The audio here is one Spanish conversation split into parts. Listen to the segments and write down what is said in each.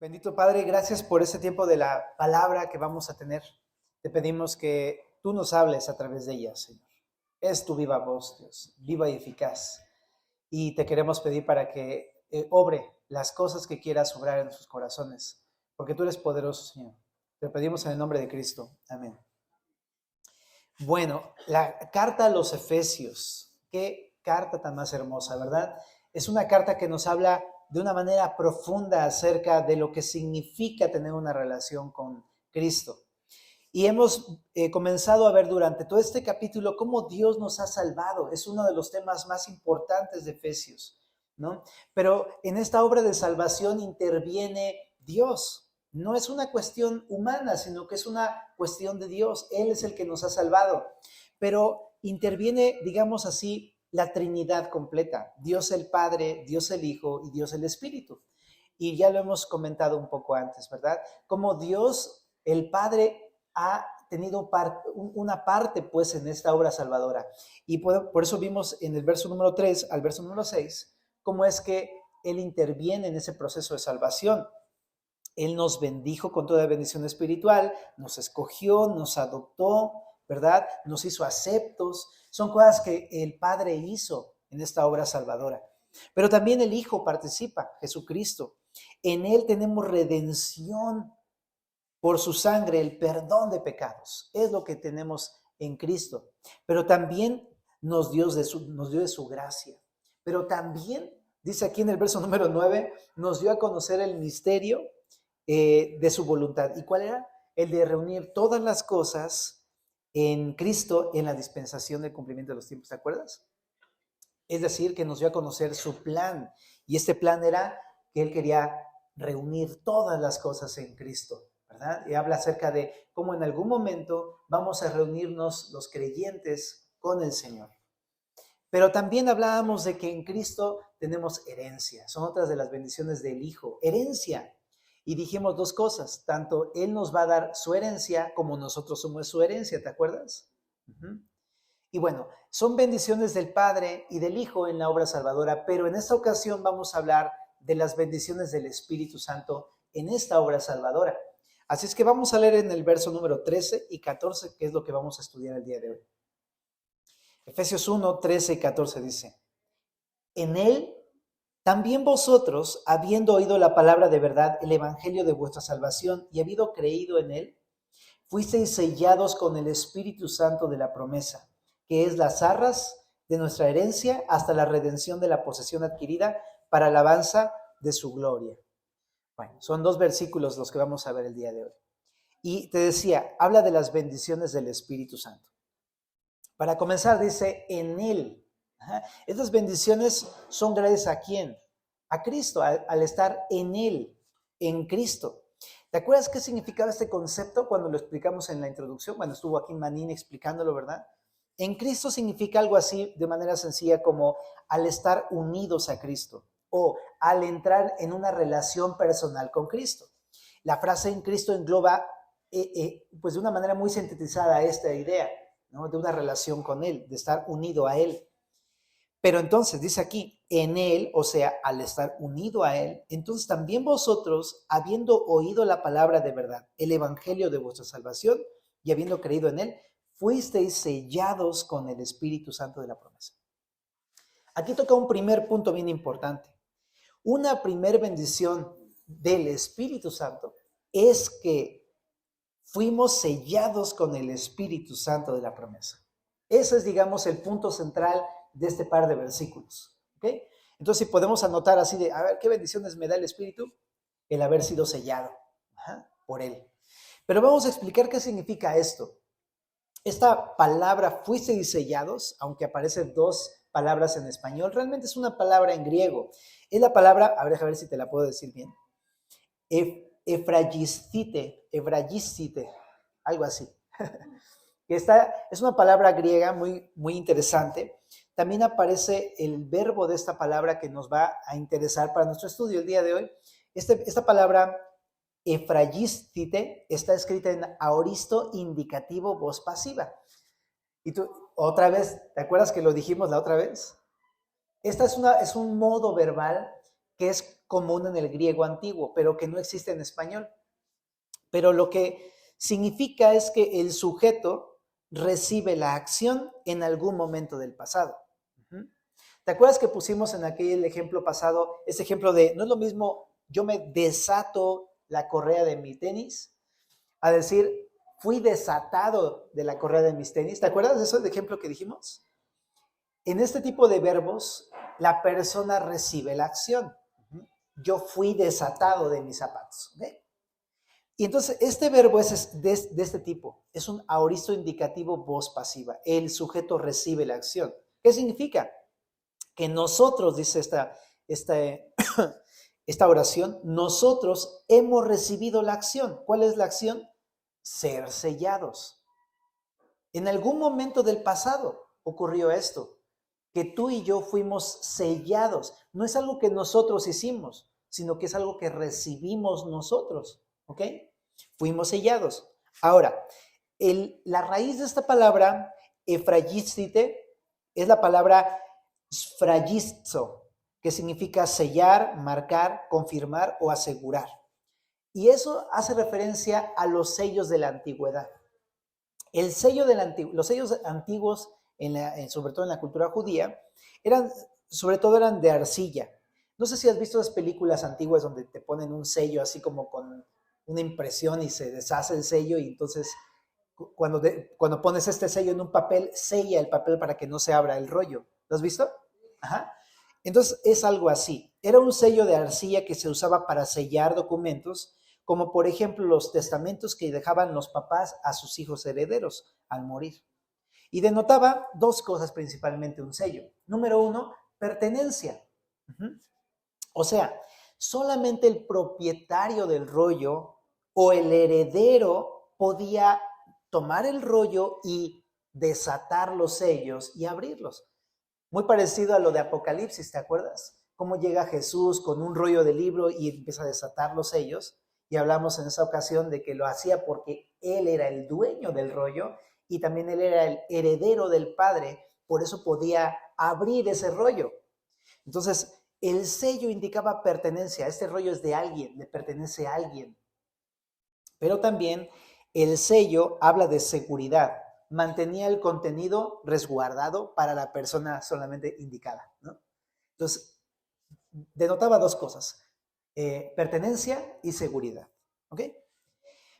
Bendito Padre, gracias por este tiempo de la palabra que vamos a tener. Te pedimos que tú nos hables a través de ella, Señor. Es tu viva voz, Dios, viva y eficaz. Y te queremos pedir para que obre las cosas que quieras obrar en nuestros corazones, porque tú eres poderoso, Señor. Te pedimos en el nombre de Cristo. Amén. Bueno, la carta a los Efesios. Qué carta tan más hermosa, ¿verdad? Es una carta que nos habla de una manera profunda acerca de lo que significa tener una relación con Cristo. Y hemos comenzado a ver durante todo este capítulo cómo Dios nos ha salvado. Es uno de los temas más importantes de Efesios, ¿no? Pero en esta obra de salvación interviene Dios. No es una cuestión humana, sino que es una cuestión de Dios. Él es el que nos ha salvado. Pero interviene, digamos así, la Trinidad completa. Dios el Padre, Dios el Hijo y Dios el Espíritu. Y ya lo hemos comentado un poco antes, ¿verdad? Como Dios, el Padre, ha tenido una parte pues en esta obra salvadora. Y por eso vimos en el verso número 3 al verso número 6 cómo es que Él interviene en ese proceso de salvación. Él nos bendijo con toda bendición espiritual, nos escogió, nos adoptó, ¿verdad? Nos hizo aceptos. Son cosas que el Padre hizo en esta obra salvadora. Pero también el Hijo participa, Jesucristo. En Él tenemos redención por su sangre, el perdón de pecados. Es lo que tenemos en Cristo. Pero también nos dio de su gracia. Pero también, dice aquí en el verso número 9, nos dio a conocer el misterio de su voluntad. ¿Y cuál era? El de reunir todas las cosas en Cristo en la dispensación del cumplimiento de los tiempos. ¿Te acuerdas? Es decir, que nos dio a conocer su plan. Y este plan era que Él quería reunir todas las cosas en Cristo, ¿verdad? Y habla acerca de cómo en algún momento vamos a reunirnos los creyentes con el Señor. Pero también hablábamos de que en Cristo tenemos herencia. Son otras de las bendiciones del Hijo. Herencia. Y dijimos dos cosas. Tanto Él nos va a dar su herencia como nosotros somos su herencia. ¿Te acuerdas? Y bueno, son bendiciones del Padre y del Hijo en la obra salvadora. Pero en esta ocasión vamos a hablar de las bendiciones del Espíritu Santo en esta obra salvadora. Así es que vamos a leer en el verso número 13 y 14, que es lo que vamos a estudiar el día de hoy. Efesios 1, 13 y 14 dice: en Él también vosotros, habiendo oído la palabra de verdad, el evangelio de vuestra salvación, y habido creído en Él, fuisteis sellados con el Espíritu Santo de la promesa, que es las arras de nuestra herencia hasta la redención de la posesión adquirida para alabanza de su gloria. Bueno, son dos versículos los que vamos a ver el día de hoy. Y te decía, habla de las bendiciones del Espíritu Santo. Para comenzar, dice, en Él. Estas bendiciones son gracias a ¿quién? A Cristo, al estar en Él, en Cristo. ¿Te acuerdas qué significaba este concepto cuando lo explicamos en la introducción? Cuando estuvo aquí Manín explicándolo, ¿verdad? En Cristo significa algo así de manera sencilla como al estar unidos a Cristo o al entrar en una relación personal con Cristo. La frase en Cristo engloba pues de una manera muy sintetizada esta idea, ¿no? De una relación con Él, de estar unido a Él. Pero entonces dice aquí, en Él, o sea, al estar unido a Él, entonces también vosotros, habiendo oído la palabra de verdad, el evangelio de vuestra salvación, y habiendo creído en Él, fuisteis sellados con el Espíritu Santo de la promesa. Aquí toca un primer punto bien importante. Una primer bendición del Espíritu Santo es que fuimos sellados con el Espíritu Santo de la promesa. Ese es, digamos, el punto central de este par de versículos. ¿Okay? Entonces, si podemos anotar así de, a ver, ¿qué bendiciones me da el Espíritu? El haber sido sellado por Él. Pero vamos a explicar qué significa esto. Esta palabra, fuisteis sellados, aunque aparecen dos palabras en español, realmente es una palabra en griego. Es la palabra, a ver si te la puedo decir bien, efragistite, algo así. Es una palabra griega muy, muy interesante. También aparece el verbo de esta palabra que nos va a interesar para nuestro estudio el día de hoy. Esta palabra efragistite está escrita en aoristo indicativo voz pasiva. Y tú, otra vez, ¿te acuerdas que lo dijimos la otra vez? Esta es un modo verbal que es común en el griego antiguo, pero que no existe en español. Pero lo que significa es que el sujeto recibe la acción en algún momento del pasado. ¿Te acuerdas que pusimos en aquel ejemplo pasado, ese ejemplo de, no es lo mismo, yo me desato la correa de mi tenis, a decir, fui desatado de la correa de mis tenis? ¿Te acuerdas de eso, de ejemplo que dijimos? En este tipo de verbos, la persona recibe la acción. Yo fui desatado de mis zapatos. ¿Okay? Y entonces este verbo es de este tipo, es un aoristo indicativo voz pasiva. El sujeto recibe la acción. ¿Qué significa? Que nosotros, dice esta oración, nosotros hemos recibido la acción. ¿Cuál es la acción? Ser sellados. En algún momento del pasado ocurrió esto, que tú y yo fuimos sellados. No es algo que nosotros hicimos, sino que es algo que recibimos nosotros. ¿Ok? Fuimos sellados. Ahora, la raíz de esta palabra, efrayistite, es la palabra sfragisto, que significa sellar, marcar, confirmar o asegurar. Y eso hace referencia a los sellos de la antigüedad. Los sellos antiguos, sobre todo en la cultura judía, sobre todo eran de arcilla. No sé si has visto las películas antiguas donde te ponen un sello así como con una impresión y se deshace el sello, y entonces cuando pones este sello en un papel, sella el papel para que no se abra el rollo. ¿Lo has visto? Ajá. Entonces es algo así. Era un sello de arcilla que se usaba para sellar documentos, como por ejemplo los testamentos que dejaban los papás a sus hijos herederos al morir. Y denotaba dos cosas principalmente un sello. Número uno, pertenencia. O sea, solamente el propietario del rollo o el heredero podía tomar el rollo y desatar los sellos y abrirlos. Muy parecido a lo de Apocalipsis, ¿te acuerdas? Cómo llega Jesús con un rollo de libro y empieza a desatar los sellos. Y hablamos en esa ocasión de que lo hacía porque él era el dueño del rollo y también él era el heredero del Padre, por eso podía abrir ese rollo. Entonces, el sello indicaba pertenencia. Este rollo es de alguien, le pertenece a alguien. Pero también el sello habla de seguridad. Mantenía el contenido resguardado para la persona solamente indicada, ¿no? Entonces, denotaba dos cosas, pertenencia y seguridad, ¿ok?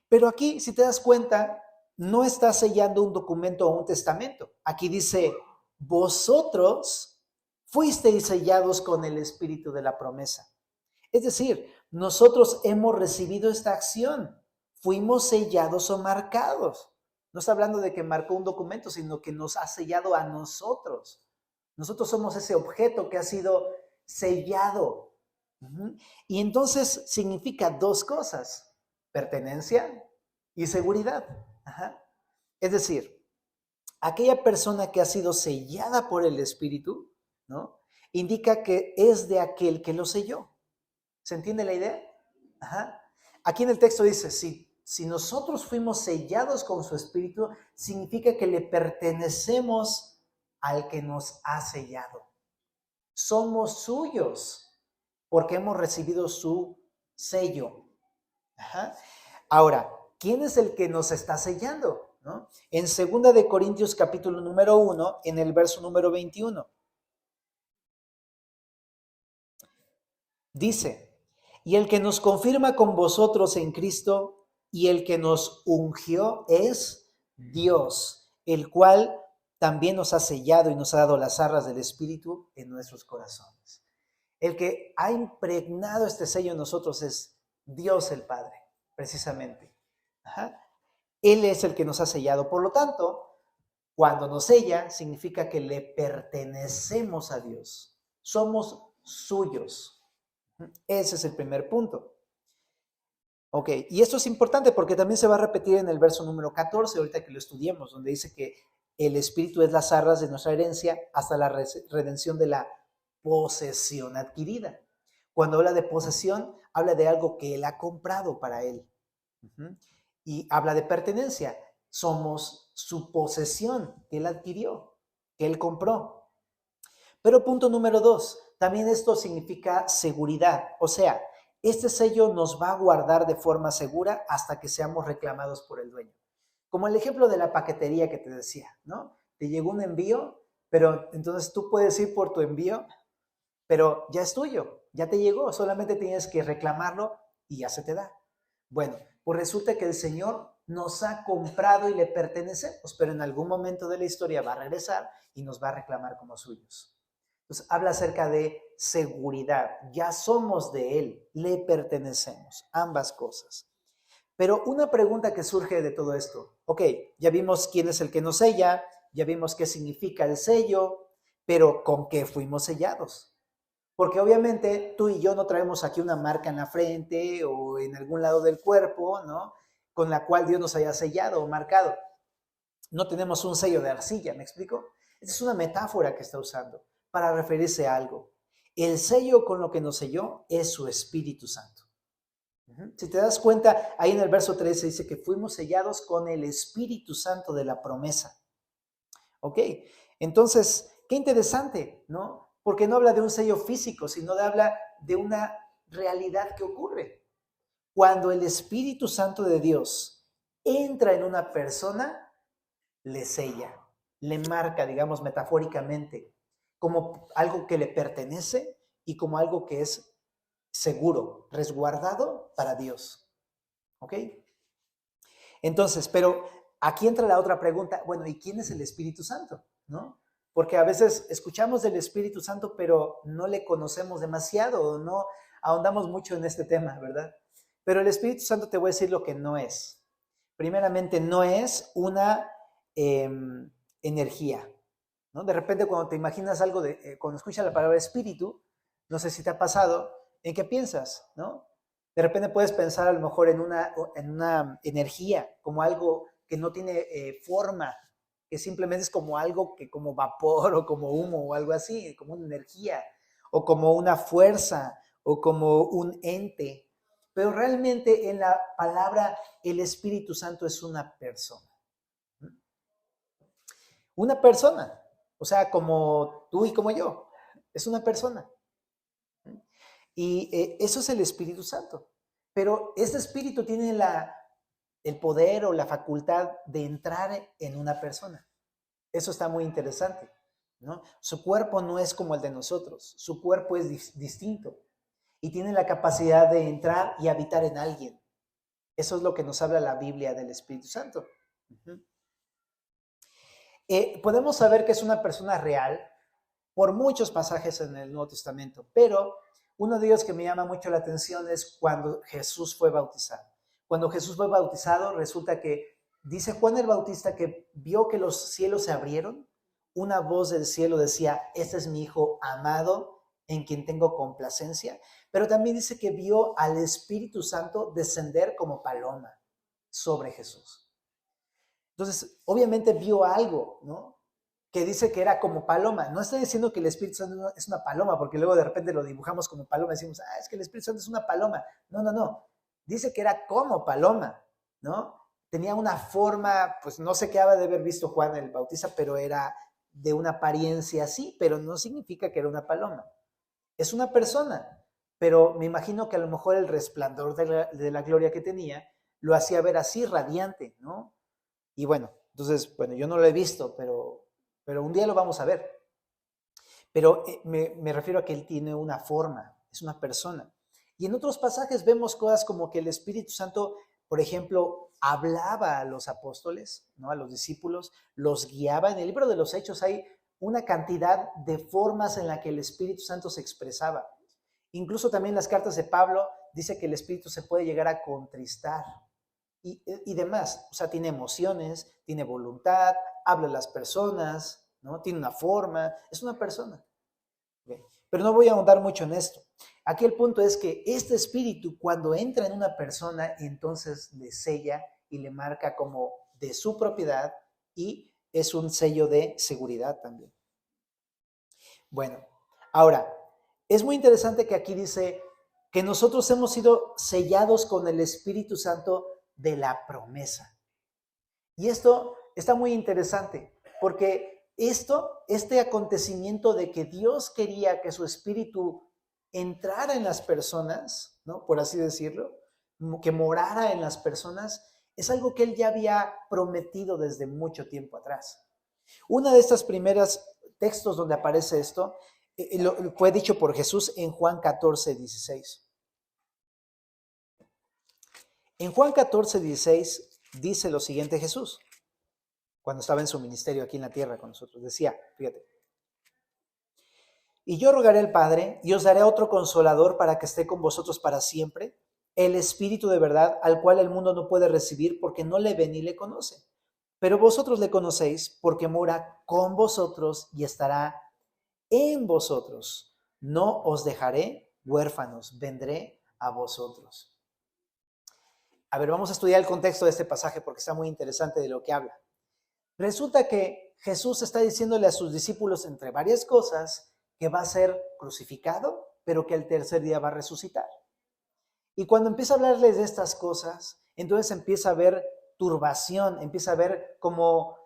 Pero aquí, si te das cuenta, no está sellando un documento o un testamento. Aquí dice, vosotros fuisteis sellados con el espíritu de la promesa. Es decir, nosotros hemos recibido esta acción. Fuimos sellados o marcados. No está hablando de que marcó un documento, sino que nos ha sellado a nosotros. Nosotros somos ese objeto que ha sido sellado. Y entonces significa dos cosas, pertenencia y seguridad. Es decir, aquella persona que ha sido sellada por el Espíritu, ¿no? Indica que es de aquel que lo selló. ¿Se entiende la idea? Aquí en el texto dice, si nosotros fuimos sellados con su Espíritu, significa que le pertenecemos al que nos ha sellado. Somos suyos porque hemos recibido su sello. Ahora, ¿quién es el que nos está sellando? ¿No? En 2 de Corintios capítulo número 1, en el verso número 21, dice, y el que nos confirma con vosotros en Cristo y el que nos ungió es Dios, el cual también nos ha sellado y nos ha dado las arras del Espíritu en nuestros corazones. El que ha impregnado este sello en nosotros es Dios el Padre, precisamente. Él es el que nos ha sellado. Por lo tanto, cuando nos sella, significa que le pertenecemos a Dios. Somos suyos. Ese es el primer punto. Ok, y esto es importante porque también se va a repetir en el verso número 14, ahorita que lo estudiemos, donde dice que el Espíritu es las arras de nuestra herencia hasta la redención de la posesión adquirida. Cuando habla de posesión, habla de algo que él ha comprado para él. Y habla de pertenencia. Somos su posesión que él adquirió, que él compró. Pero punto número 2, también esto significa seguridad. O sea, este sello nos va a guardar de forma segura hasta que seamos reclamados por el dueño. Como el ejemplo de la paquetería que te decía, ¿no? Te llegó un envío, pero entonces tú puedes ir por tu envío, pero ya es tuyo, ya te llegó, solamente tienes que reclamarlo y ya se te da. Bueno, pues resulta que el Señor nos ha comprado y le pertenecemos, pero en algún momento de la historia va a regresar y nos va a reclamar como suyos. Entonces habla acerca de seguridad, ya somos de Él, le pertenecemos, ambas cosas. Pero una pregunta que surge de todo esto, ok, ya vimos quién es el que nos sella, ya vimos qué significa el sello, pero ¿con qué fuimos sellados? Porque obviamente tú y yo no traemos aquí una marca en la frente o en algún lado del cuerpo, ¿no? Con la cual Dios nos haya sellado o marcado. No tenemos un sello de arcilla, ¿me explico? Esa es una metáfora que está usando para referirse a algo. El sello con lo que nos selló es su Espíritu Santo. Si te das cuenta, ahí en el verso 13 dice que fuimos sellados con el Espíritu Santo de la promesa. ¿Ok? Entonces, qué interesante, ¿no? Porque no habla de un sello físico, sino habla de una realidad que ocurre. Cuando el Espíritu Santo de Dios entra en una persona, le sella, le marca, digamos metafóricamente, como algo que le pertenece y como algo que es seguro, resguardado para Dios. ¿Ok? Entonces, pero aquí entra la otra pregunta, bueno, ¿y quién es el Espíritu Santo? ¿No? Porque a veces escuchamos del Espíritu Santo, pero no le conocemos demasiado, no ahondamos mucho en este tema, ¿verdad? Pero el Espíritu Santo te voy a decir lo que no es. Primeramente, no es una energía, ¿no? De repente cuando te imaginas algo, cuando escuchas la palabra espíritu, no sé si te ha pasado, ¿en qué piensas? ¿No? De repente puedes pensar a lo mejor en una energía, como algo que no tiene forma, que simplemente es como algo que como vapor o como humo o algo así, como una energía, o como una fuerza, o como un ente. Pero realmente en la palabra el Espíritu Santo es una persona. Una persona, o sea, como tú y como yo, es una persona. Y eso es el Espíritu Santo. Pero este Espíritu tiene el poder o la facultad de entrar en una persona. Eso está muy interesante, ¿no? Su cuerpo no es como el de nosotros, su cuerpo es distinto y tiene la capacidad de entrar y habitar en alguien. Eso es lo que nos habla la Biblia del Espíritu Santo. Podemos saber que es una persona real por muchos pasajes en el Nuevo Testamento, pero uno de ellos que me llama mucho la atención es cuando Jesús fue bautizado. Cuando Jesús fue bautizado, resulta que dice Juan el Bautista que vio que los cielos se abrieron, una voz del cielo decía, este es mi Hijo amado, en quien tengo complacencia, pero también dice que vio al Espíritu Santo descender como paloma sobre Jesús. Entonces, obviamente vio algo, ¿no? Que dice que era como paloma. No estoy diciendo que el Espíritu Santo es una paloma, porque luego de repente lo dibujamos como paloma y decimos, es que el Espíritu Santo es una paloma. No, no, no. Dice que era como paloma, ¿no? Tenía una forma, pues no sé qué había de haber visto Juan el Bautista, pero era de una apariencia así, pero no significa que era una paloma. Es una persona, pero me imagino que a lo mejor el resplandor de la gloria que tenía lo hacía ver así, radiante, ¿no? Y bueno, entonces, bueno, yo no lo he visto, pero un día lo vamos a ver. Pero me refiero a que él tiene una forma, es una persona. Y en otros pasajes vemos cosas como que el Espíritu Santo, por ejemplo, hablaba a los apóstoles, ¿no? A los discípulos, los guiaba. En el libro de los Hechos hay una cantidad de formas en la que el Espíritu Santo se expresaba. Incluso también en las cartas de Pablo dice que el Espíritu se puede llegar a contristar y demás. O sea, tiene emociones, tiene voluntad, habla a las personas, ¿no? Tiene una forma, es una persona. ¿Okay? Pero no voy a ahondar mucho en esto. Aquí el punto es que este espíritu, cuando entra en una persona, entonces le sella y le marca como de su propiedad y es un sello de seguridad también. Bueno, ahora, es muy interesante que aquí dice que nosotros hemos sido sellados con el Espíritu Santo de la promesa. Y esto está muy interesante porque este acontecimiento de que Dios quería que su espíritu entrara en las personas, ¿no? Por así decirlo, que morara en las personas, es algo que él ya había prometido desde mucho tiempo atrás. Una de estas primeras textos donde aparece esto fue dicho por Jesús en Juan 14:16. En Juan 14:16 dice lo siguiente Jesús, cuando estaba en su ministerio aquí en la tierra con nosotros. Decía, fíjate, y yo rogaré al Padre y os daré otro consolador para que esté con vosotros para siempre, el Espíritu de verdad, al cual el mundo no puede recibir porque no le ve ni le conoce. Pero vosotros le conocéis porque mora con vosotros y estará en vosotros. No os dejaré huérfanos, vendré a vosotros. A ver, vamos a estudiar el contexto de este pasaje porque está muy interesante de lo que habla. Resulta que Jesús está diciéndole a sus discípulos, entre varias cosas, que va a ser crucificado, pero que al tercer día va a resucitar. Y cuando empieza a hablarles de estas cosas, entonces empieza a haber turbación, empieza a haber como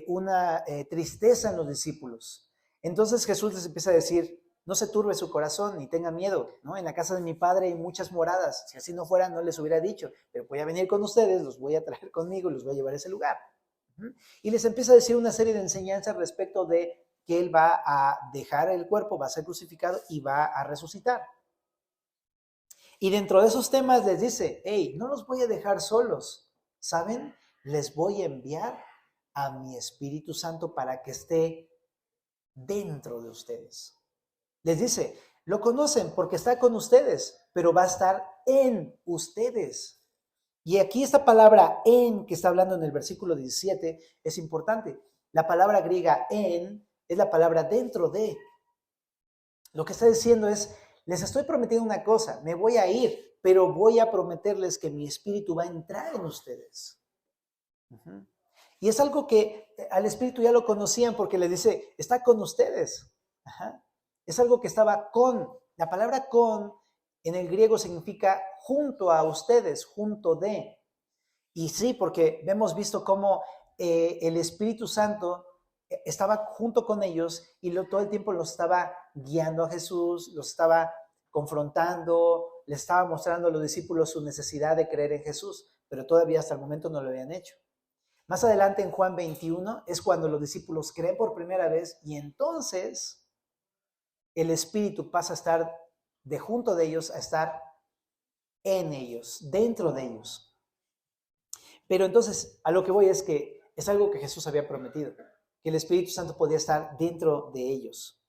una tristeza en los discípulos. Entonces Jesús les empieza a decir, no se turbe su corazón ni tenga miedo, ¿no? En la casa de mi Padre hay muchas moradas. Si así no fuera, no les hubiera dicho, pero voy a venir con ustedes, los voy a traer conmigo y los voy a llevar a ese lugar. Y les empieza a decir una serie de enseñanzas respecto de que Él va a dejar el cuerpo, va a ser crucificado y va a resucitar. Y dentro de esos temas les dice, hey, no los voy a dejar solos, ¿saben? Les voy a enviar a mi Espíritu Santo para que esté dentro de ustedes. Les dice, lo conocen porque está con ustedes, pero va a estar en ustedes. Y aquí esta palabra en que está hablando en el versículo 17 es importante. La palabra griega en es la palabra dentro de. Lo que está diciendo es, les estoy prometiendo una cosa, me voy a ir, pero voy a prometerles que mi espíritu va a entrar en ustedes. Y es algo que al espíritu ya lo conocían porque le dice, está con ustedes. Es algo que estaba con. La palabra con en el griego significa junto a ustedes, junto de. Y sí, porque hemos visto cómo el Espíritu Santo estaba junto con ellos y todo el tiempo los estaba guiando a Jesús, los estaba confrontando, les estaba mostrando a los discípulos su necesidad de creer en Jesús, pero todavía hasta el momento no lo habían hecho. Más adelante en Juan 21 es cuando los discípulos creen por primera vez y entonces el Espíritu pasa a estar de junto de ellos a estar en ellos, dentro de ellos. Pero entonces a lo que voy es que es algo que Jesús había prometido, que el Espíritu Santo podía estar dentro de ellos.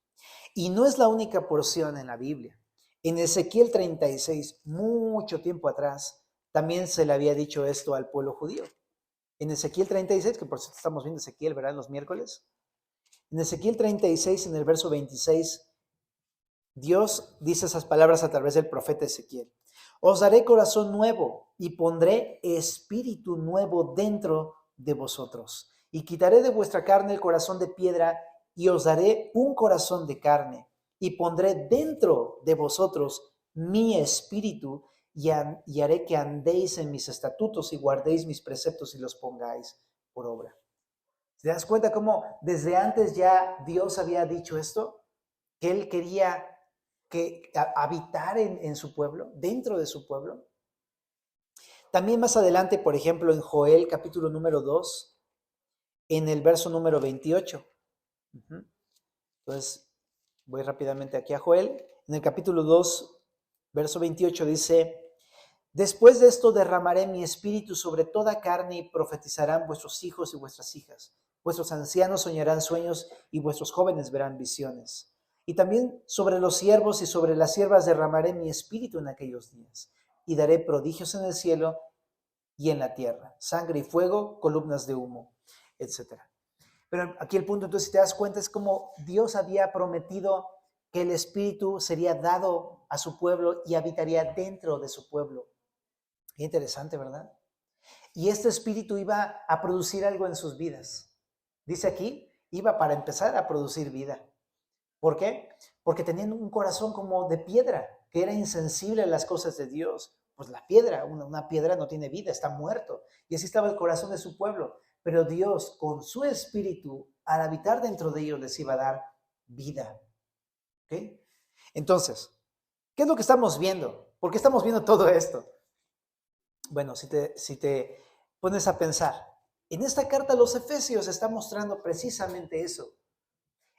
Y no es la única porción en la Biblia. En Ezequiel 36, mucho tiempo atrás, también se le había dicho esto al pueblo judío. En Ezequiel 36, que por cierto estamos viendo Ezequiel, ¿verdad? Los miércoles. En Ezequiel 36, en el verso 26, Dios dice esas palabras a través del profeta Ezequiel. Os daré corazón nuevo y pondré espíritu nuevo dentro de vosotros. Y quitaré de vuestra carne el corazón de piedra y os daré un corazón de carne. Y pondré dentro de vosotros mi espíritu y haré que andéis en mis estatutos y guardéis mis preceptos y los pongáis por obra. ¿Te das cuenta cómo desde antes ya Dios había dicho esto? Que Él quería habitar en su pueblo, dentro de su pueblo. También más adelante, por ejemplo, en Joel capítulo número 2, en el verso número 28. Entonces, voy rápidamente aquí a Joel. En el capítulo 2, verso 28 dice, después de esto derramaré mi espíritu sobre toda carne y profetizarán vuestros hijos y vuestras hijas. Vuestros ancianos soñarán sueños y vuestros jóvenes verán visiones. Y también sobre los siervos y sobre las siervas derramaré mi espíritu en aquellos días. Y daré prodigios en el cielo y en la tierra, sangre y fuego, columnas de humo, etc. Pero aquí el punto, entonces, si te das cuenta, es como Dios había prometido que el espíritu sería dado a su pueblo y habitaría dentro de su pueblo. Qué interesante, ¿verdad? Y este espíritu iba a producir algo en sus vidas. Dice aquí, iba para empezar a producir vida. ¿Por qué? Porque tenían un corazón como de piedra, que era insensible a las cosas de Dios. Pues la piedra, una piedra no tiene vida, está muerto. Y así estaba el corazón de su pueblo. Pero Dios, con su espíritu, al habitar dentro de ellos les iba a dar vida. ¿Ok? Entonces, ¿qué es lo que estamos viendo? ¿Por qué estamos viendo todo esto? Bueno, si te pones a pensar, en esta carta a los Efesios está mostrando precisamente eso.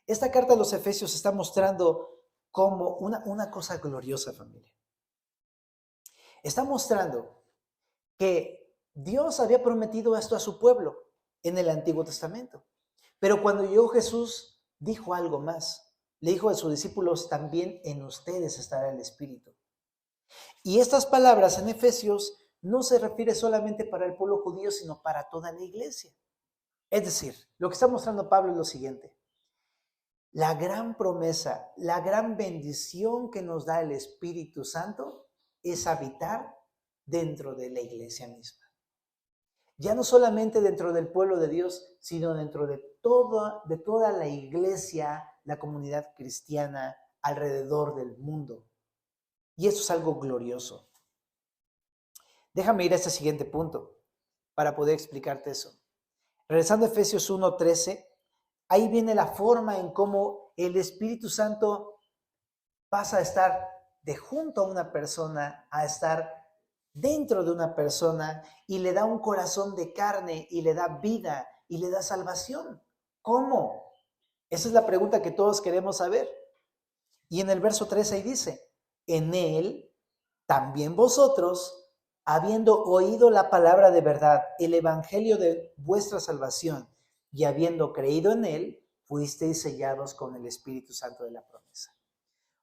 Esta carta a los Efesios está mostrando como una cosa gloriosa, familia. Está mostrando que Dios había prometido esto a su pueblo en el Antiguo Testamento. Pero cuando llegó Jesús, dijo algo más. Le dijo a sus discípulos, también en ustedes estará el Espíritu. Y estas palabras en Efesios no se refiere solamente para el pueblo judío, sino para toda la iglesia. Es decir, lo que está mostrando Pablo es lo siguiente. La gran promesa, la gran bendición que nos da el Espíritu Santo es habitar dentro de la iglesia misma. Ya no solamente dentro del pueblo de Dios, sino dentro de toda la iglesia, la comunidad cristiana alrededor del mundo. Y eso es algo glorioso. Déjame ir a este siguiente punto para poder explicarte eso. Regresando a Efesios 1:13, ahí viene la forma en cómo el Espíritu Santo pasa a estar de junto a una persona, a estar dentro de una persona y le da un corazón de carne y le da vida y le da salvación. ¿Cómo? Esa es la pregunta que todos queremos saber. Y en el verso 13 ahí dice, en él también vosotros, habiendo oído la palabra de verdad, el evangelio de vuestra salvación, y habiendo creído en él, fuisteis sellados con el Espíritu Santo de la promesa.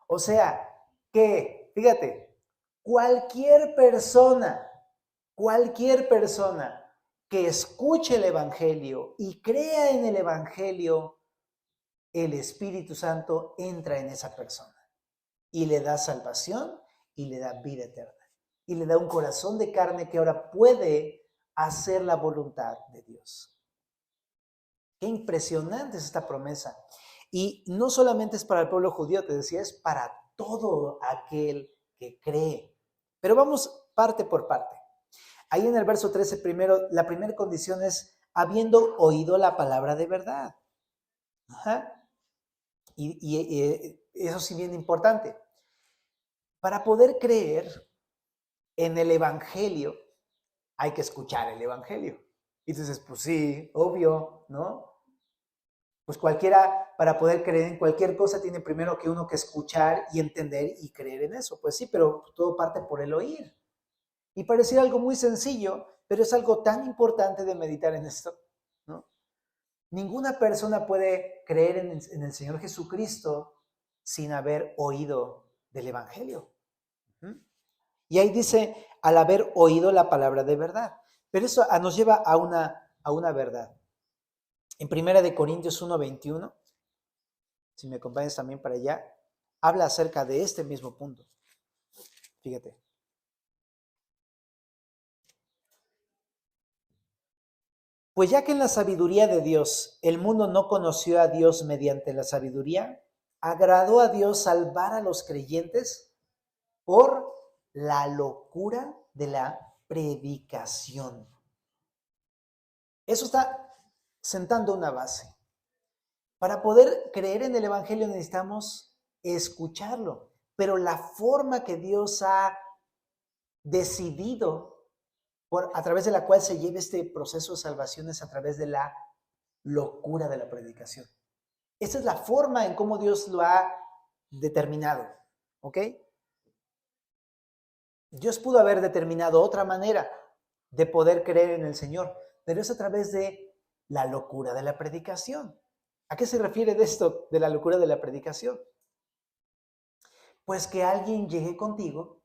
O sea, que, fíjate, cualquier persona que escuche el evangelio y crea en el evangelio, el Espíritu Santo entra en esa persona y le da salvación y le da vida eterna. Y le da un corazón de carne que ahora puede hacer la voluntad de Dios. Qué impresionante es esta promesa. Y no solamente es para el pueblo judío, te decía, es para todo aquel que cree. Pero vamos parte por parte. Ahí en el verso 13, primero, la primera condición es habiendo oído la palabra de verdad. Ajá. Y eso sí bien importante. Para poder creer en el evangelio, hay que escuchar el evangelio. Y dices, pues sí, obvio, ¿no? Pues cualquiera, para poder creer en cualquier cosa, tiene primero que uno que escuchar y entender y creer en eso. Pues sí, pero todo parte por el oír. Y pareciera algo muy sencillo, pero es algo tan importante de meditar en esto, ¿no? Ninguna persona puede creer en el Señor Jesucristo sin haber oído del evangelio. Y ahí dice, al haber oído la palabra de verdad. Pero eso nos lleva a una verdad. En 1 Corintios 1:21, si me acompañas también para allá, habla acerca de este mismo punto. Fíjate. Pues ya que en la sabiduría de Dios el mundo no conoció a Dios mediante la sabiduría, agradó a Dios salvar a los creyentes por la locura de la predicación. Eso está sentando una base. Para poder creer en el evangelio necesitamos escucharlo, pero la forma que Dios ha decidido a través de la cual se lleve este proceso de salvación es a través de la locura de la predicación. Esa es la forma en cómo Dios lo ha determinado, ¿ok? Dios pudo haber determinado otra manera de poder creer en el Señor, pero es a través de la locura de la predicación. ¿A qué se refiere de esto, de la locura de la predicación? Pues que alguien llegue contigo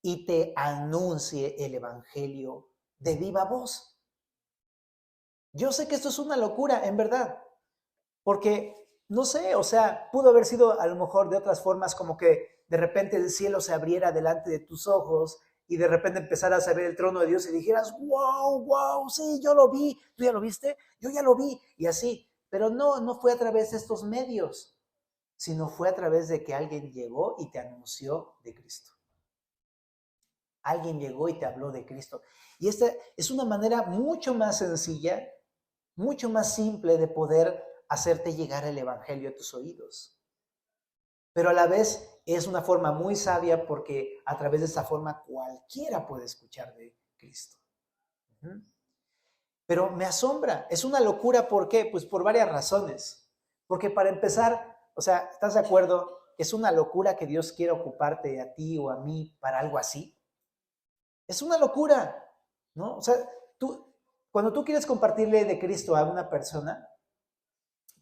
y te anuncie el evangelio de viva voz. Yo sé que esto es una locura, en verdad, porque, no sé, o sea, pudo haber sido a lo mejor de otras formas, como que de repente el cielo se abriera delante de tus ojos y de repente empezaras a ver el trono de Dios y dijeras, wow, wow, sí, yo lo vi, ¿tú ya lo viste? Yo ya lo vi, y así. Pero no fue a través de estos medios, sino fue a través de que alguien llegó y te anunció de Cristo. Alguien llegó y te habló de Cristo. Y esta es una manera mucho más sencilla, mucho más simple de poder hacerte llegar el evangelio a tus oídos. Pero a la vez es una forma muy sabia porque a través de esta forma cualquiera puede escuchar de Cristo. Pero me asombra, es una locura, ¿por qué? Pues por varias razones. Porque para empezar, o sea, ¿estás de acuerdo? ¿Es una locura que Dios quiera ocuparte a ti o a mí para algo así? Es una locura, ¿no? O sea, cuando tú quieres compartirle de Cristo a una persona,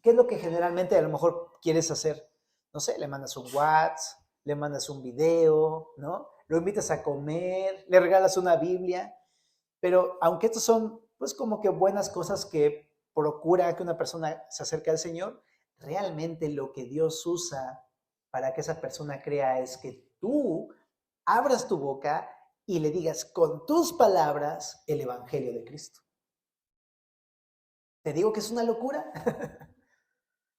¿qué es lo que generalmente a lo mejor quieres hacer? No sé, le mandas un WhatsApp, le mandas un video, ¿no? Lo invitas a comer, le regalas una Biblia, pero aunque estos son, pues, como que buenas cosas que procura que una persona se acerque al Señor, realmente lo que Dios usa para que esa persona crea es que tú abras tu boca y le digas con tus palabras el evangelio de Cristo. Te digo que es una locura.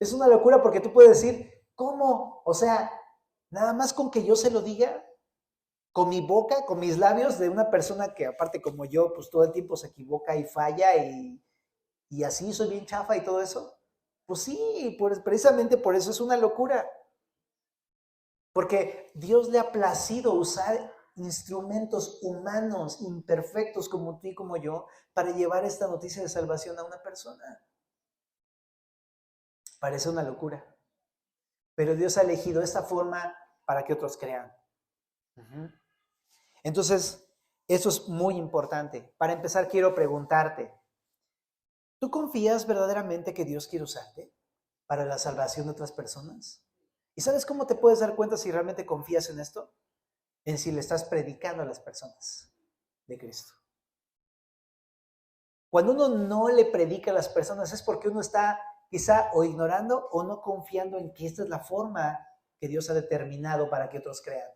Es una locura porque tú puedes decir, ¿cómo? O sea, nada más con que yo se lo diga, con mi boca, con mis labios de una persona que aparte como yo, pues todo el tiempo se equivoca y falla y así soy bien chafa y todo eso. Pues sí, precisamente por eso es una locura. Porque Dios le ha placido usar instrumentos humanos, imperfectos como tú y como yo, para llevar esta noticia de salvación a una persona. Parece una locura. Pero Dios ha elegido esta forma para que otros crean. Entonces, eso es muy importante. Para empezar, quiero preguntarte, ¿tú confías verdaderamente que Dios quiere usarte para la salvación de otras personas? ¿Y sabes cómo te puedes dar cuenta si realmente confías en esto? En si le estás predicando a las personas de Cristo. Cuando uno no le predica a las personas es porque uno está quizá o ignorando o no confiando en que esta es la forma que Dios ha determinado para que otros crean.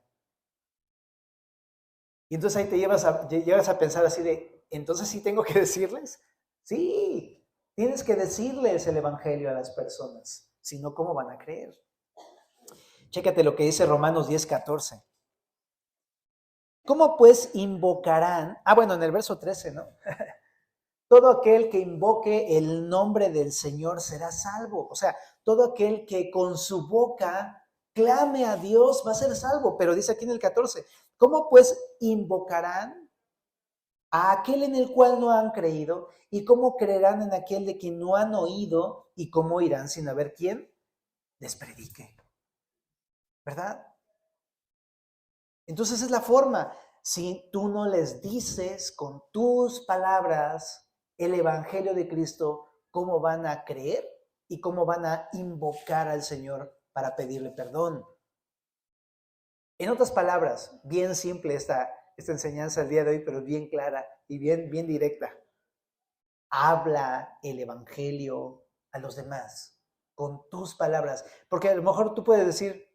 Y entonces ahí te llegas a pensar así de, ¿entonces sí tengo que decirles? Sí, tienes que decirles el evangelio a las personas, si no, ¿cómo van a creer? Chécate lo que dice Romanos 10:14. ¿Cómo pues invocarán? Bueno, en el verso 13, ¿no? Todo aquel que invoque el nombre del Señor será salvo. O sea, todo aquel que con su boca clame a Dios va a ser salvo. Pero dice aquí en el 14, ¿cómo pues invocarán a aquel en el cual no han creído? ¿Y cómo creerán en aquel de quien no han oído? ¿Y cómo irán sin haber quien les predique? ¿Verdad? Entonces es la forma. Si tú no les dices con tus palabras el evangelio de Cristo, ¿cómo van a creer y cómo van a invocar al Señor para pedirle perdón? En otras palabras, bien simple esta enseñanza el día de hoy, pero bien clara y bien directa. Habla el evangelio a los demás con tus palabras, porque a lo mejor tú puedes decir,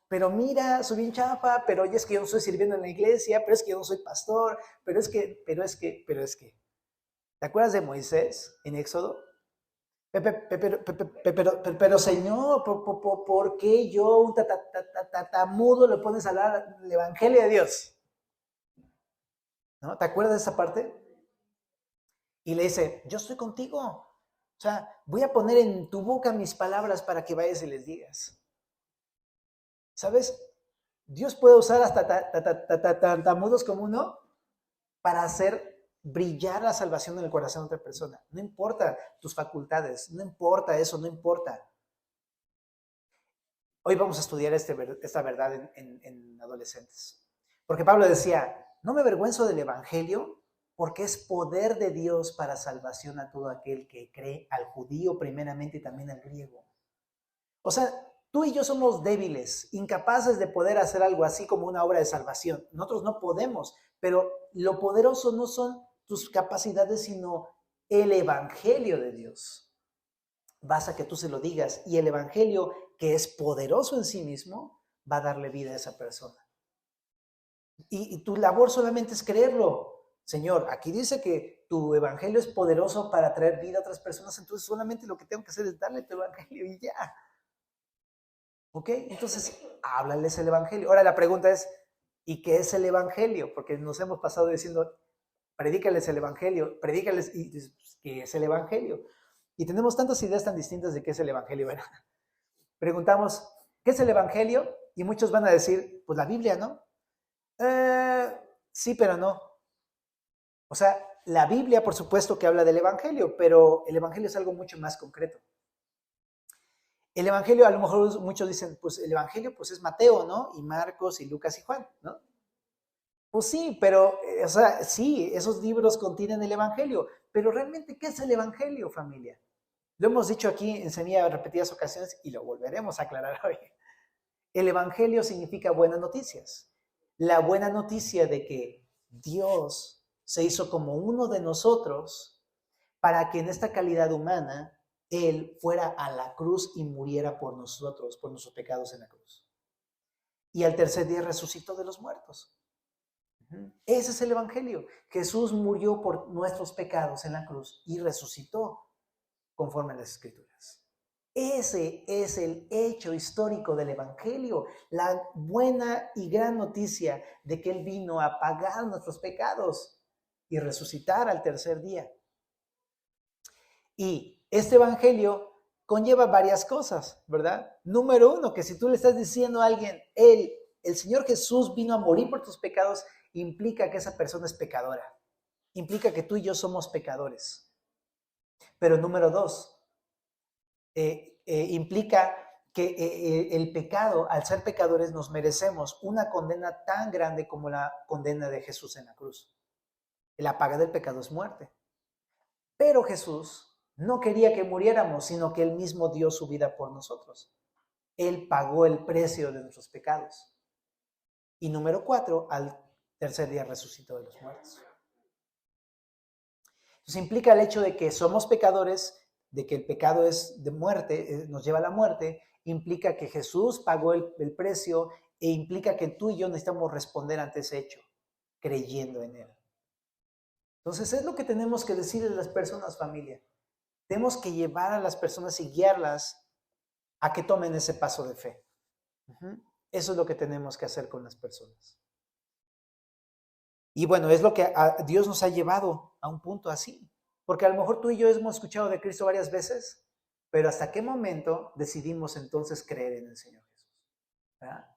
pero mira, soy bien chafa, pero es que yo no estoy sirviendo en la iglesia, pero es que yo no soy pastor, pero es que. ¿Te acuerdas de Moisés en Éxodo? Pero Señor, ¿por qué yo, un tatamudo, le pones a hablar el evangelio de Dios? ¿No? ¿Te acuerdas de esa parte? Y le dice, yo estoy contigo. O sea, voy a poner en tu boca mis palabras para que vayas y les digas. ¿Sabes? Dios puede usar hasta tartamudos como uno para hacer brillar la salvación en el corazón de otra persona. No importa tus facultades, no importa eso, no importa. Hoy vamos a estudiar esta verdad en adolescentes. Porque Pablo decía, no me avergüenzo del evangelio porque es poder de Dios para salvación a todo aquel que cree, al judío primeramente y también al griego. O sea, tú y yo somos débiles, incapaces de poder hacer algo así como una obra de salvación. Nosotros no podemos, pero lo poderoso no son tus capacidades, sino el evangelio de Dios. Basta que tú se lo digas y el evangelio, que es poderoso en sí mismo, va a darle vida a esa persona. Y tu labor solamente es creerlo. Señor, aquí dice que tu evangelio es poderoso para traer vida a otras personas, entonces solamente lo que tengo que hacer es darle tu evangelio y ya. ¿Ok? Entonces, háblales el evangelio. Ahora la pregunta es, ¿y qué es el evangelio? Porque nos hemos pasado diciendo, predícales el evangelio, predícales, y ¿qué es el evangelio? Y tenemos tantas ideas tan distintas de qué es el Evangelio, ¿verdad? Preguntamos, ¿qué es el Evangelio? Y muchos van a decir, pues la Biblia, ¿no? Sí, pero no. O sea, la Biblia, por supuesto que habla del Evangelio, pero el Evangelio es algo mucho más concreto. El Evangelio, a lo mejor muchos dicen, pues el Evangelio pues es Mateo, ¿no? Y Marcos y Lucas y Juan, ¿no? Pues sí, pero, o sea, sí, esos libros contienen el Evangelio, pero realmente, ¿qué es el Evangelio, familia? Lo hemos dicho aquí en Semilla en repetidas ocasiones y lo volveremos a aclarar hoy. El Evangelio significa buenas noticias. La buena noticia de que Dios se hizo como uno de nosotros para que en esta calidad humana Él fuera a la cruz y muriera por nosotros, por nuestros pecados en la cruz. Y al tercer día resucitó de los muertos. Ese es el Evangelio. Jesús murió por nuestros pecados en la cruz y resucitó conforme a las Escrituras. Ese es el hecho histórico del Evangelio, la buena y gran noticia de que Él vino a pagar nuestros pecados y resucitar al tercer día. Y este Evangelio conlleva varias cosas, ¿verdad? Número uno, que si tú le estás diciendo a alguien, el Señor Jesús vino a morir por tus pecados, implica que esa persona es pecadora. Implica que tú y yo somos pecadores. Pero número dos, implica que el pecado, al ser pecadores, nos merecemos una condena tan grande como la condena de Jesús en la cruz. La paga del pecado es muerte. Pero Jesús no quería que muriéramos, sino que Él mismo dio su vida por nosotros. Él pagó el precio de nuestros pecados. Y número 4, al tercer día resucitó de los muertos. Entonces implica el hecho de que somos pecadores, de que el pecado es de muerte, nos lleva a la muerte, implica que Jesús pagó el precio e implica que tú y yo necesitamos responder ante ese hecho, creyendo en Él. Entonces es lo que tenemos que decirle a las personas, familia. Tenemos que llevar a las personas y guiarlas a que tomen ese paso de fe. Eso es lo que tenemos que hacer con las personas. Y bueno, es lo que Dios nos ha llevado a un punto así. Porque a lo mejor tú y yo hemos escuchado de Cristo varias veces, pero ¿hasta qué momento decidimos entonces creer en el Señor Jesús? ¿Verdad?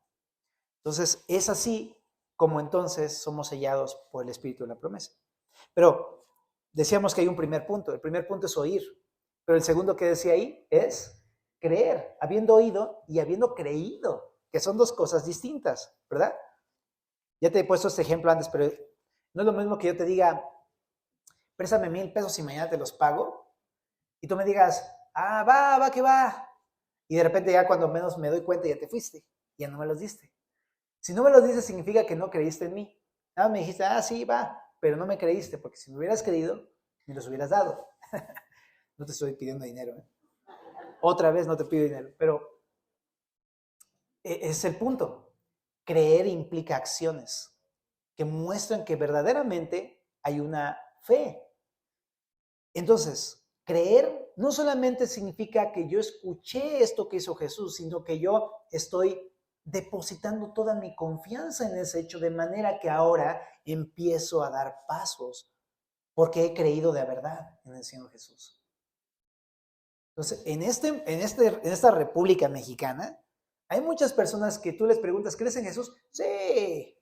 Entonces, es así como entonces somos sellados por el Espíritu de la promesa. Pero decíamos que hay un primer punto. El primer punto es oír. Pero el segundo que decía ahí es creer, habiendo oído y habiendo creído, que son dos cosas distintas, ¿verdad? Ya te he puesto este ejemplo antes, pero no es lo mismo que yo te diga, préstame 1,000 pesos y mañana te los pago, y tú me digas, va, que va, y de repente ya cuando menos me doy cuenta ya te fuiste, ya no me los diste. Si no me los dices significa que no creíste en mí. Nada, me dijiste, sí, va, pero no me creíste, porque si me hubieras creído, me los hubieras dado. No te estoy pidiendo dinero, ¿eh? Otra vez no te pido dinero, pero es el punto. Creer implica acciones que muestran que verdaderamente hay una fe. Entonces, creer no solamente significa que yo escuché esto que hizo Jesús, sino que yo estoy depositando toda mi confianza en ese hecho, de manera que ahora empiezo a dar pasos, porque he creído de verdad en el Señor Jesús. Entonces, en esta República Mexicana, hay muchas personas que tú les preguntas, ¿crees en Jesús? Sí,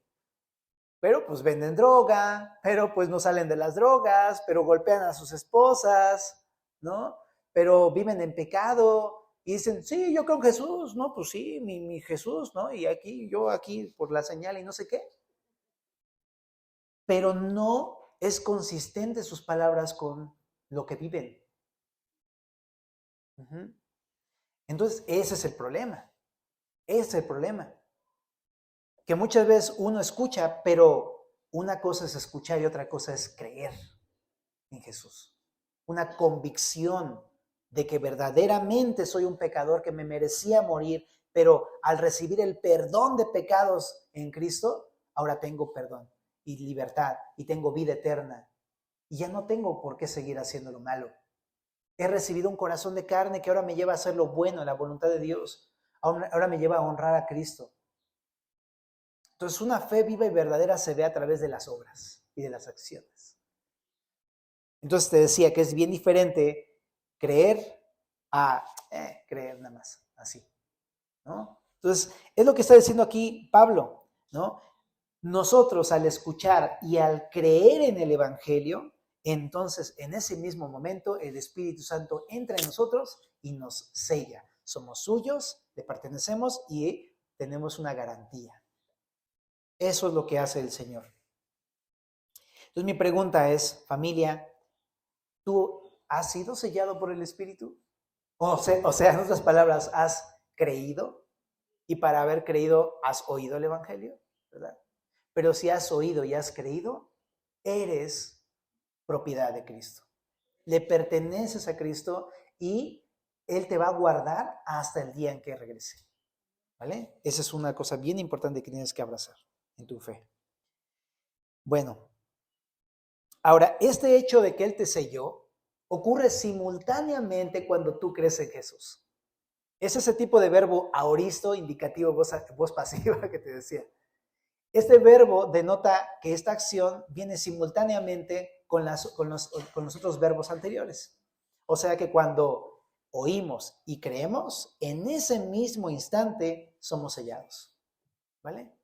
pero pues venden droga, pero pues no salen de las drogas, pero golpean a sus esposas, ¿no? Pero viven en pecado y dicen, sí, yo creo en Jesús, ¿no? Pues sí, mi Jesús, ¿no? Y yo aquí por la señal y no sé qué. Pero no es consistente sus palabras con lo que viven. Entonces, ese es el problema. Ese es el problema. Que muchas veces uno escucha, pero una cosa es escuchar y otra cosa es creer en Jesús. Una convicción de que verdaderamente soy un pecador que me merecía morir, pero al recibir el perdón de pecados en Cristo, ahora tengo perdón y libertad y tengo vida eterna. Y ya no tengo por qué seguir haciendo lo malo. He recibido un corazón de carne que ahora me lleva a hacer lo bueno, la voluntad de Dios. Ahora me lleva a honrar a Cristo. Entonces, una fe viva y verdadera se ve a través de las obras y de las acciones. Entonces, te decía que es bien diferente creer a creer nada más, así, ¿no? Entonces, es lo que está diciendo aquí Pablo, ¿no? Nosotros al escuchar y al creer en el Evangelio, entonces en ese mismo momento el Espíritu Santo entra en nosotros y nos sella. Somos suyos, le pertenecemos y tenemos una garantía. Eso es lo que hace el Señor. Entonces mi pregunta es, familia, ¿tú has sido sellado por el Espíritu? O sea, en otras palabras, ¿has creído? Y para haber creído, ¿has oído el Evangelio? ¿Verdad? Pero si has oído y has creído, eres propiedad de Cristo. Le perteneces a Cristo y Él te va a guardar hasta el día en que regrese. ¿Vale? Esa es una cosa bien importante que tienes que abrazar en tu fe. Bueno, ahora, este hecho de que Él te selló ocurre simultáneamente cuando tú crees en Jesús. Es ese tipo de verbo aoristo, indicativo, voz pasiva que te decía. Este verbo denota que esta acción viene simultáneamente con los otros verbos anteriores. O sea que cuando oímos y creemos, en ese mismo instante somos sellados. ¿Vale?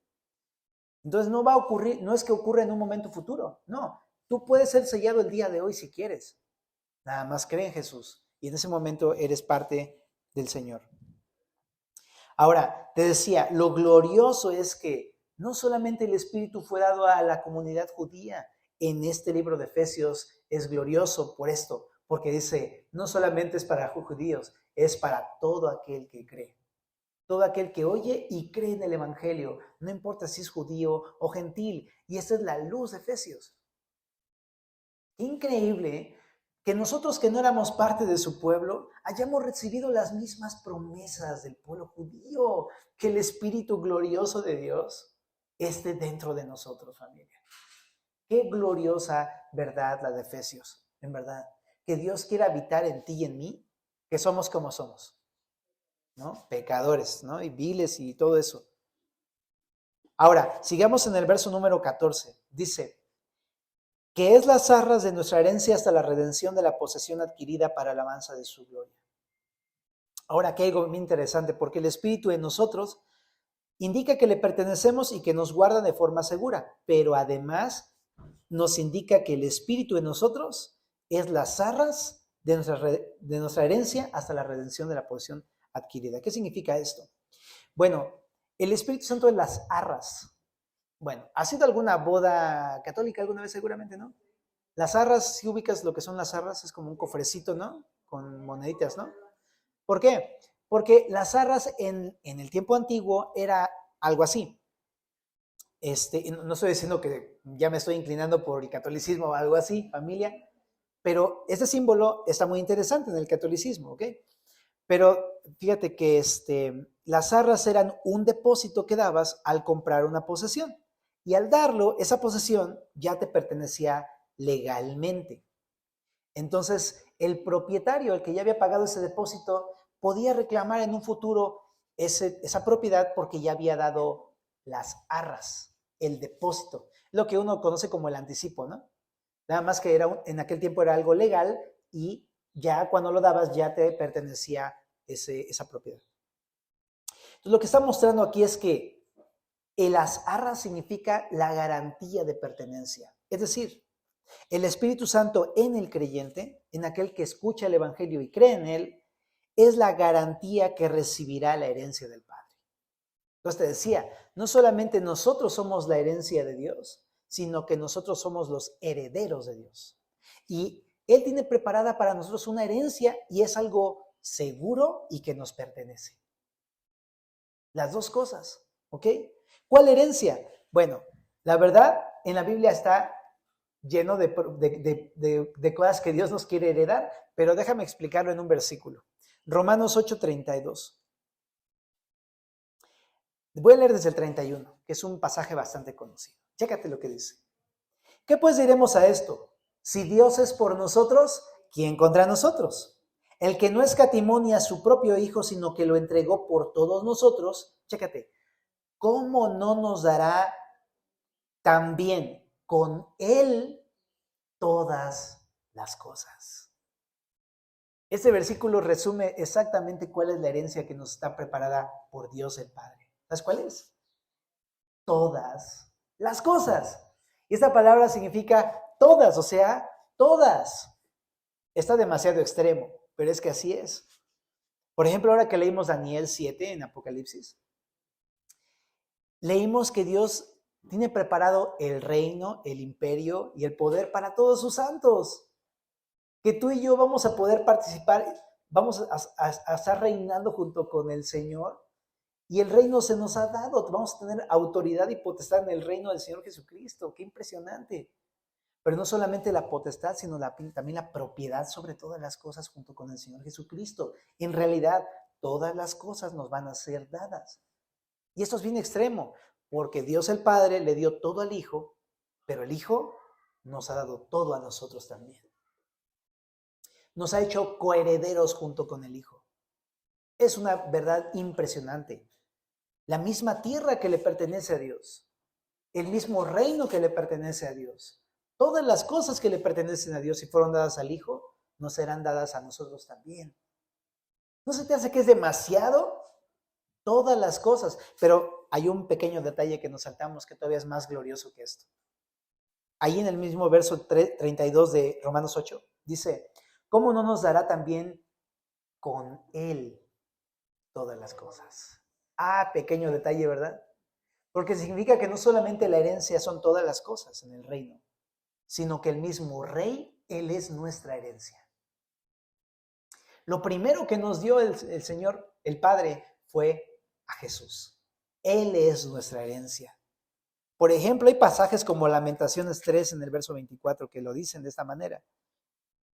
Entonces no va a ocurrir, no es que ocurra en un momento futuro, no. Tú puedes ser sellado el día de hoy si quieres. Nada más cree en Jesús y en ese momento eres parte del Señor. Ahora, te decía, lo glorioso es que no solamente el Espíritu fue dado a la comunidad judía, en este libro de Efesios es glorioso por esto, porque dice, no solamente es para judíos, es para todo aquel que cree. Todo aquel que oye y cree en el Evangelio, no importa si es judío o gentil, y esta es la luz de Efesios. Qué increíble que nosotros que no éramos parte de su pueblo hayamos recibido las mismas promesas del pueblo judío, que el Espíritu glorioso de Dios esté dentro de nosotros, familia. Qué gloriosa verdad la de Efesios, en verdad. Que Dios quiera habitar en ti y en mí, que somos como somos, ¿no? Pecadores, ¿no? Y viles y todo eso. Ahora, sigamos en el verso número 14. Dice, que es las arras de nuestra herencia hasta la redención de la posesión adquirida para alabanza de su gloria. Ahora, aquí hay algo muy interesante, porque el Espíritu en nosotros indica que le pertenecemos y que nos guarda de forma segura, pero además nos indica que el Espíritu en nosotros es las arras de nuestra herencia hasta la redención de la posesión adquirida. ¿Qué significa esto? Bueno, el Espíritu Santo es las arras. Bueno, ¿has ido a alguna boda católica alguna vez? Seguramente, ¿no? Las arras, si ubicas lo que son las arras, es como un cofrecito, ¿no? Con moneditas, ¿no? ¿Por qué? Porque las arras en el tiempo antiguo era algo así. No estoy diciendo que ya me estoy inclinando por el catolicismo o algo así, familia, pero este símbolo está muy interesante en el catolicismo, ¿ok? Pero fíjate que las arras eran un depósito que dabas al comprar una posesión. Y al darlo, esa posesión ya te pertenecía legalmente. Entonces, el propietario, el que ya había pagado ese depósito, podía reclamar en un futuro esa propiedad porque ya había dado las arras, el depósito, lo que uno conoce como el anticipo, ¿no? Nada más que en aquel tiempo era algo legal y ya cuando lo dabas ya te pertenecía esa propiedad. Entonces, lo que está mostrando aquí es que el arras significa la garantía de pertenencia. Es decir, el Espíritu Santo en el creyente, en aquel que escucha el Evangelio y cree en él, es la garantía que recibirá la herencia del Padre. Entonces te decía, no solamente nosotros somos la herencia de Dios, sino que nosotros somos los herederos de Dios. Y Él tiene preparada para nosotros una herencia y es algo seguro y que nos pertenece. Las dos cosas, ¿ok? ¿Cuál herencia? Bueno, la verdad, en la Biblia está lleno de cosas que Dios nos quiere heredar, pero déjame explicarlo en un versículo. Romanos 8:32. Voy a leer desde el 31, que es un pasaje bastante conocido. Chécate lo que dice. ¿Qué pues diremos a esto? Si Dios es por nosotros, ¿quién contra nosotros? El que no escatimó ni a su propio Hijo, sino que lo entregó por todos nosotros, chécate, ¿cómo no nos dará también con Él todas las cosas? Este versículo resume exactamente cuál es la herencia que nos está preparada por Dios el Padre. ¿Sabes cuál es? Todas las cosas. Y esta palabra significa todas, o sea, todas. Está demasiado extremo, pero es que así es. Por ejemplo, ahora que leímos Daniel 7 en Apocalipsis, leímos que Dios tiene preparado el reino, el imperio y el poder para todos sus santos. Que tú y yo vamos a poder participar, vamos a estar reinando junto con el Señor. Y el reino se nos ha dado, vamos a tener autoridad y potestad en el reino del Señor Jesucristo. ¡Qué impresionante! Pero no solamente la potestad, sino también la propiedad sobre todas las cosas junto con el Señor Jesucristo. En realidad, todas las cosas nos van a ser dadas. Y esto es bien extremo, porque Dios el Padre le dio todo al Hijo, pero el Hijo nos ha dado todo a nosotros también. Nos ha hecho coherederos junto con el Hijo. Es una verdad impresionante. La misma tierra que le pertenece a Dios, el mismo reino que le pertenece a Dios, todas las cosas que le pertenecen a Dios y fueron dadas al Hijo, nos serán dadas a nosotros también. ¿No se te hace que es demasiado? Todas las cosas, pero hay un pequeño detalle que nos saltamos que todavía es más glorioso que esto. Ahí en el mismo verso 32 de Romanos 8, dice, ¿cómo no nos dará también con Él todas las cosas? Ah, pequeño detalle, ¿verdad? Porque significa que no solamente la herencia son todas las cosas en el reino, sino que el mismo Rey, Él es nuestra herencia. Lo primero que nos dio el Señor, el Padre, fue a Jesús. Él es nuestra herencia. Por ejemplo, hay pasajes como Lamentaciones 3 en el verso 24 que lo dicen de esta manera.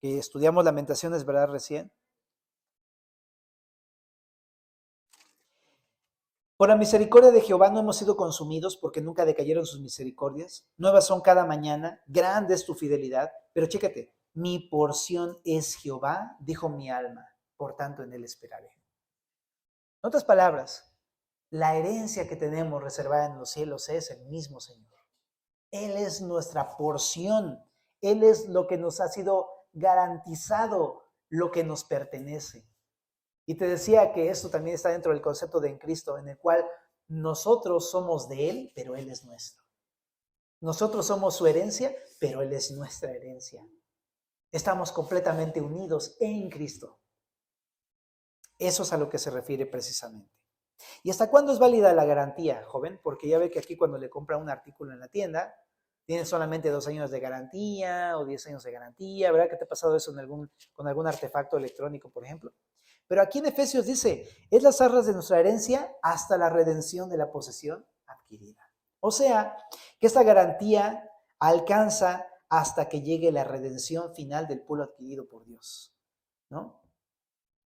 Que estudiamos Lamentaciones, ¿verdad? Recién. Por la misericordia de Jehová no hemos sido consumidos porque nunca decayeron sus misericordias. Nuevas son cada mañana, grande es tu fidelidad. Pero chécate, mi porción es Jehová, dijo mi alma, por tanto en él esperaré. En otras palabras, la herencia que tenemos reservada en los cielos es el mismo Señor. Él es nuestra porción. Él es lo que nos ha sido garantizado, lo que nos pertenece. Y te decía que esto también está dentro del concepto de en Cristo, en el cual nosotros somos de Él, pero Él es nuestro. Nosotros somos su herencia, pero Él es nuestra herencia. Estamos completamente unidos en Cristo. Eso es a lo que se refiere precisamente. ¿Y hasta cuándo es válida la garantía, joven? Porque ya ve que aquí cuando le compra un artículo en la tienda, tiene solamente 2 años de garantía o 10 años de garantía, ¿verdad? ¿Qué te ha pasado eso con algún artefacto electrónico, por ejemplo? Pero aquí en Efesios dice, es las arras de nuestra herencia hasta la redención de la posesión adquirida. O sea, que esta garantía alcanza hasta que llegue la redención final del pueblo adquirido por Dios, ¿no?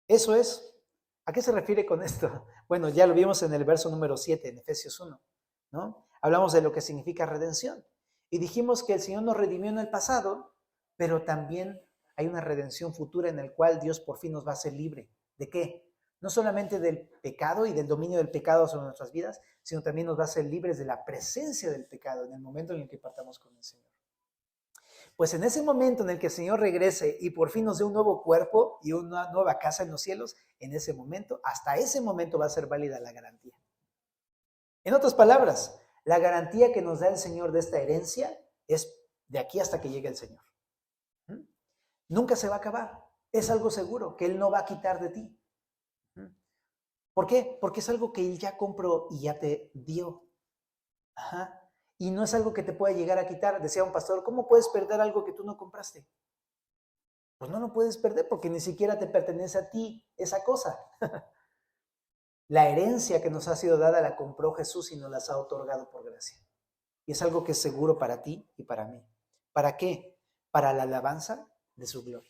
Eso es. ¿A qué se refiere con esto? Bueno, ya lo vimos en el verso número 7, en Efesios 1, ¿no? Hablamos de lo que significa redención. Y dijimos que el Señor nos redimió en el pasado, pero también hay una redención futura en el cual Dios por fin nos va a hacer libre. ¿De qué? No solamente del pecado y del dominio del pecado sobre nuestras vidas, sino también nos va a hacer libres de la presencia del pecado en el momento en el que partamos con el Señor. Pues en ese momento en el que el Señor regrese y por fin nos dé un nuevo cuerpo y una nueva casa en los cielos, en ese momento, hasta ese momento va a ser válida la garantía. En otras palabras, la garantía que nos da el Señor de esta herencia es de aquí hasta que llegue el Señor. Nunca se va a acabar. Es algo seguro que Él no va a quitar de ti. ¿Por qué? Porque es algo que Él ya compró y ya te dio. Ajá. Y no es algo que te pueda llegar a quitar. Decía un pastor, ¿cómo puedes perder algo que tú no compraste? Pues no lo puedes perder porque ni siquiera te pertenece a ti esa cosa. La herencia que nos ha sido dada la compró Jesús y nos las ha otorgado por gracia. Y es algo que es seguro para ti y para mí. ¿Para qué? Para la alabanza de su gloria.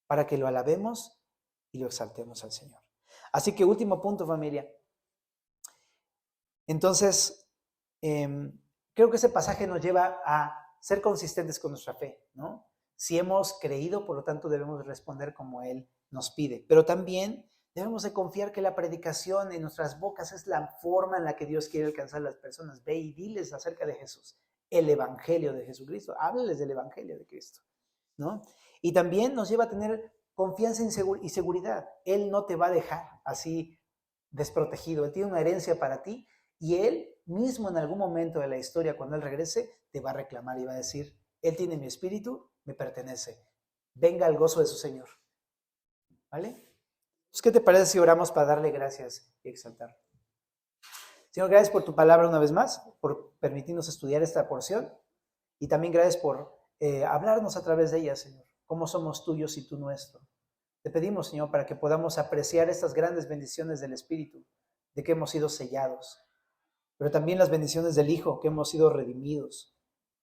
Para que lo alabemos y lo exaltemos al Señor. Así que último punto, familia. Entonces, creo que ese pasaje nos lleva a ser consistentes con nuestra fe, ¿no? Si hemos creído, por lo tanto debemos responder como Él nos pide. Pero también debemos de confiar que la predicación en nuestras bocas es la forma en la que Dios quiere alcanzar a las personas. Ve y diles acerca de Jesús, el Evangelio de Jesucristo. Háblales del Evangelio de Cristo, ¿no? Y también nos lleva a tener confianza y seguridad. Él no te va a dejar así desprotegido. Él tiene una herencia para ti y Él mismo en algún momento de la historia, cuando Él regrese, te va a reclamar y va a decir, Él tiene mi espíritu, me pertenece. Venga al gozo de su Señor. ¿Vale? Entonces, ¿qué te parece si oramos para darle gracias y exaltarlo? Señor, gracias por tu palabra una vez más, por permitirnos estudiar esta porción y también gracias por hablarnos a través de ella, Señor. Cómo somos tuyos y tú nuestro. Te pedimos, Señor, para que podamos apreciar estas grandes bendiciones del Espíritu, de que hemos sido sellados, pero también las bendiciones del Hijo, que hemos sido redimidos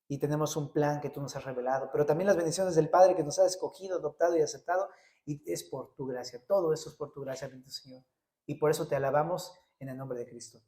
y tenemos un plan que tú nos has revelado, pero también las bendiciones del Padre que nos ha escogido, adoptado y aceptado, y es por tu gracia. Todo eso es por tu gracia, bendito Señor. Y por eso te alabamos en el nombre de Cristo.